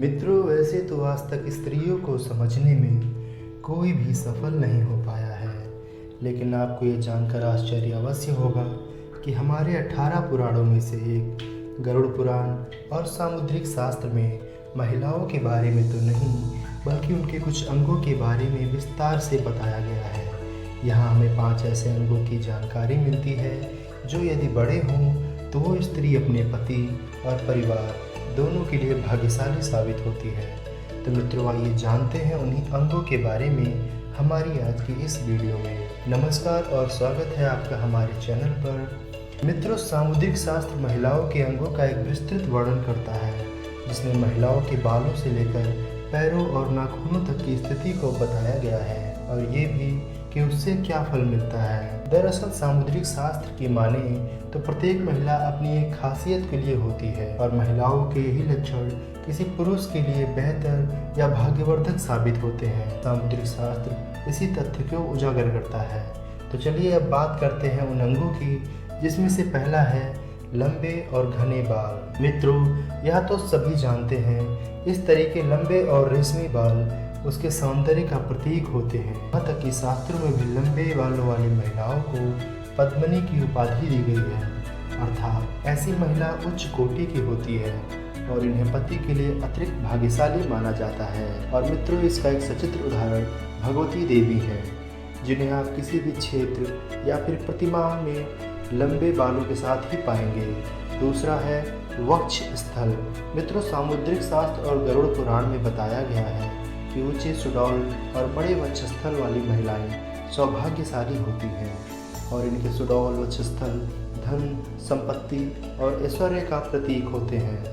मित्रों, वैसे तो आज तक स्त्रियों को समझने में कोई भी सफल नहीं हो पाया है, लेकिन आपको ये जानकर आश्चर्य अवश्य होगा कि हमारे 18 पुराणों में से एक गरुड़ पुराण और सामुद्रिक शास्त्र में महिलाओं के बारे में तो नहीं बल्कि उनके कुछ अंगों के बारे में विस्तार से बताया गया है। यहाँ हमें 5 ऐसे अंगों की जानकारी मिलती है जो यदि बड़े हों तो वो स्त्री अपने पति और परिवार दोनों के लिए भाग्यशाली साबित होती है। तो मित्रों, आइए जानते हैं उन्हीं अंगों के बारे में हमारी आज की इस वीडियो में। नमस्कार और स्वागत है आपका हमारे चैनल पर। मित्रों, सामुद्रिक शास्त्र महिलाओं के अंगों का एक विस्तृत वर्णन करता है, जिसमें महिलाओं के बालों से लेकर पैरों और नाखूनों तक की स्थिति को बताया गया है, और ये भी कि उससे क्या फल मिलता है। दरअसल सामुद्रिक शास्त्र की माने तो प्रत्येक महिला अपनी एक खासियत के लिए होती है, और महिलाओं के यही लक्षण किसी पुरुष के लिए बेहतर या भाग्यवर्धक साबित होते हैं। सामुद्रिक शास्त्र इसी तथ्य को उजागर करता है। तो चलिए अब बात करते हैं उन अंगों की, जिसमें से पहला है लंबे और घने बाल। मित्रों, यह तो सभी जानते हैं, इस तरह के लंबे और रेशमी बाल उसके सौंदर्य का प्रतीक होते हैं। यहाँ तक कि शास्त्रों में भी लंबे बालों वाली महिलाओं को पद्मिनी की उपाधि दी गई है, अर्थात ऐसी महिला उच्च कोटि की होती है और इन्हें पति के लिए अतिरिक्त भाग्यशाली माना जाता है। और मित्रों, इसका एक सचित्र उदाहरण भगवती देवी है, जिन्हें आप किसी भी क्षेत्र या फिर प्रतिमा में लंबे बालों के साथ ही पाएंगे। दूसरा है वक्ष स्थल। मित्रों, सामुद्रिक शास्त्र और गरुड़ पुराण में बताया गया है कि ऊंचे सुडौल और बड़े वक्षस्थल वाली महिलाएं सौभाग्यशाली होती हैं, और इनके सुडौल वक्षस्थल धन, संपत्ति और ऐश्वर्य का प्रतीक होते हैं।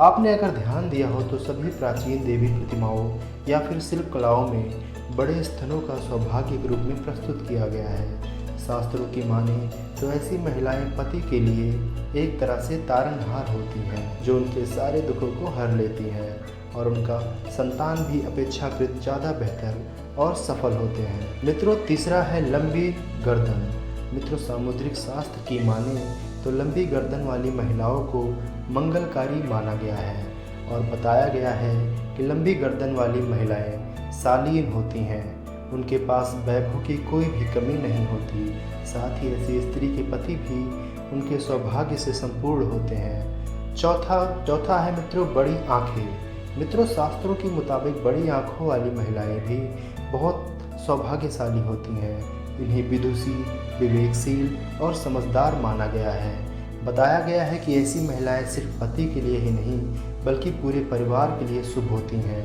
आपने अगर ध्यान दिया हो तो सभी प्राचीन देवी प्रतिमाओं या फिर शिल्प कलाओं में बड़े स्तनों का सौभाग्य के रूप में प्रस्तुत किया गया है। शास्त्रों की माने तो ऐसी महिलाएं पति के लिए एक तरह से तारनहार होती हैं, जो उनके सारे दुखों को हर लेती हैं, और उनका संतान भी अपेक्षाकृत ज़्यादा बेहतर और सफल होते हैं। मित्रों, तीसरा है लंबी गर्दन। मित्रों, सामुद्रिक शास्त्र की माने तो लंबी गर्दन वाली महिलाओं को मंगलकारी माना गया है, और बताया गया है कि लंबी गर्दन वाली महिलाएं शालीन होती हैं, उनके पास वैभव की कोई भी कमी नहीं होती। साथ ही ऐसी स्त्री के पति भी उनके सौभाग्य से संपूर्ण होते हैं। चौथा है मित्रों बड़ी आँखें। मित्रों, शास्त्रों के मुताबिक बड़ी आँखों वाली महिलाएं भी बहुत सौभाग्यशाली होती हैं। इन्हें विदुषी, विवेकशील और समझदार माना गया है। बताया गया है कि ऐसी महिलाएं सिर्फ पति के लिए ही नहीं बल्कि पूरे परिवार के लिए शुभ होती हैं,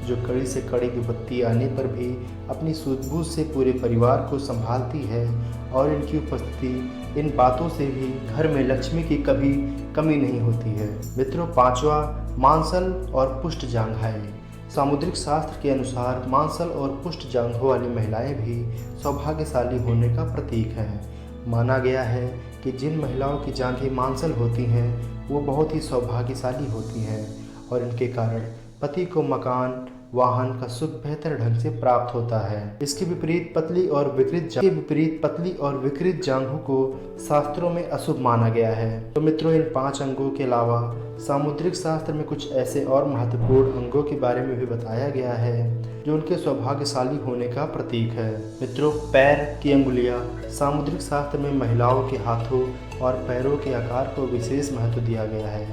जो कड़ी से कड़ी विपत्ति आने पर भी अपनी सूझबूझ से पूरे परिवार को संभालती है, और इनकी उपस्थिति इन बातों से भी घर में लक्ष्मी की कभी कमी नहीं होती है। मित्रों, पांचवा मांसल और पुष्ट जांघाएं। सामुद्रिक शास्त्र के अनुसार मांसल और पुष्ट जांघों वाली महिलाएं भी सौभाग्यशाली होने का प्रतीक हैं। माना गया है कि जिन महिलाओं की जांघें मांसल होती हैं वो बहुत ही सौभाग्यशाली होती हैं, और इनके कारण पति को मकान, वाहन का सुख बेहतर ढंग से प्राप्त होता है। इसके विपरीत पतली और विकृत जांघों को शास्त्रों में अशुभ माना गया है। तो मित्रों, इन 5 अंगों के अलावा सामुद्रिक शास्त्र में कुछ ऐसे और महत्वपूर्ण अंगों के बारे में भी बताया गया है जो उनके सौभाग्यशाली होने का प्रतीक है। मित्रों, पैर की अंगुलियां। सामुद्रिक शास्त्र में महिलाओं के हाथों और पैरों के आकार को विशेष महत्व दिया गया है,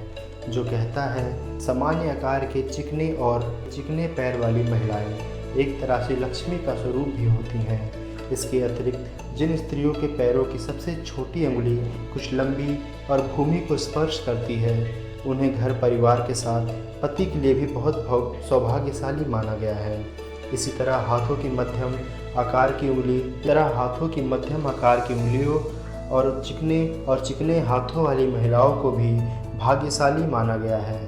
जो कहता है सामान्य आकार के चिकने पैर वाली महिलाएं एक तरह से लक्ष्मी का स्वरूप भी होती हैं। इसके अतिरिक्त जिन स्त्रियों के पैरों की सबसे छोटी अंगुली कुछ लंबी और भूमि को स्पर्श करती है, उन्हें घर परिवार के साथ पति के लिए भी बहुत सौभाग्यशाली माना गया है। इसी तरह हाथों की मध्यम आकार की उंगलियों और चिकने हाथों वाली महिलाओं को भी भाग्यशाली माना गया है।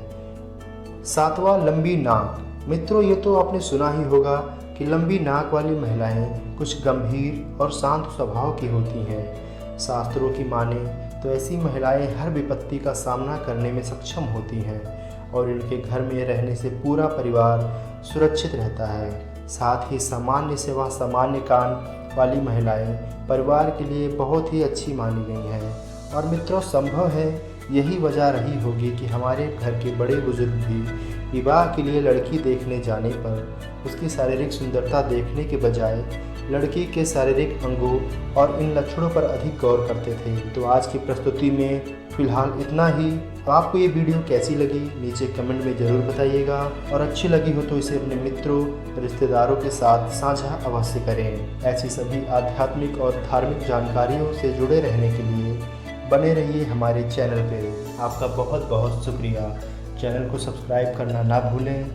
7वां लंबी नाक। मित्रों, ये तो आपने सुना ही होगा कि लंबी नाक वाली महिलाएं कुछ गंभीर और शांत स्वभाव की होती हैं। शास्त्रों की माने तो ऐसी महिलाएं हर विपत्ति का सामना करने में सक्षम होती हैं, और इनके घर में रहने से पूरा परिवार सुरक्षित रहता है। साथ ही सामान्य सेवा, सामान्य कान वाली महिलाएं परिवार के लिए बहुत ही अच्छी मानी गई हैं। और मित्रों, संभव है यही वजह रही होगी कि हमारे घर के बड़े बुजुर्ग भी विवाह के लिए लड़की देखने जाने पर उसकी शारीरिक सुंदरता देखने के बजाय लड़की के शारीरिक अंगों और इन लक्षणों पर अधिक गौर करते थे। तो आज की प्रस्तुति में फ़िलहाल इतना ही। आपको ये वीडियो कैसी लगी नीचे कमेंट में ज़रूर बताइएगा, और अच्छी लगी हो तो इसे अपने मित्रों रिश्तेदारों के साथ साझा अवश्य करें। ऐसी सभी आध्यात्मिक और धार्मिक जानकारियों से जुड़े रहने के लिए बने रहिए हमारे चैनल पे। आपका बहुत बहुत शुक्रिया। चैनल को सब्सक्राइब करना ना भूलें।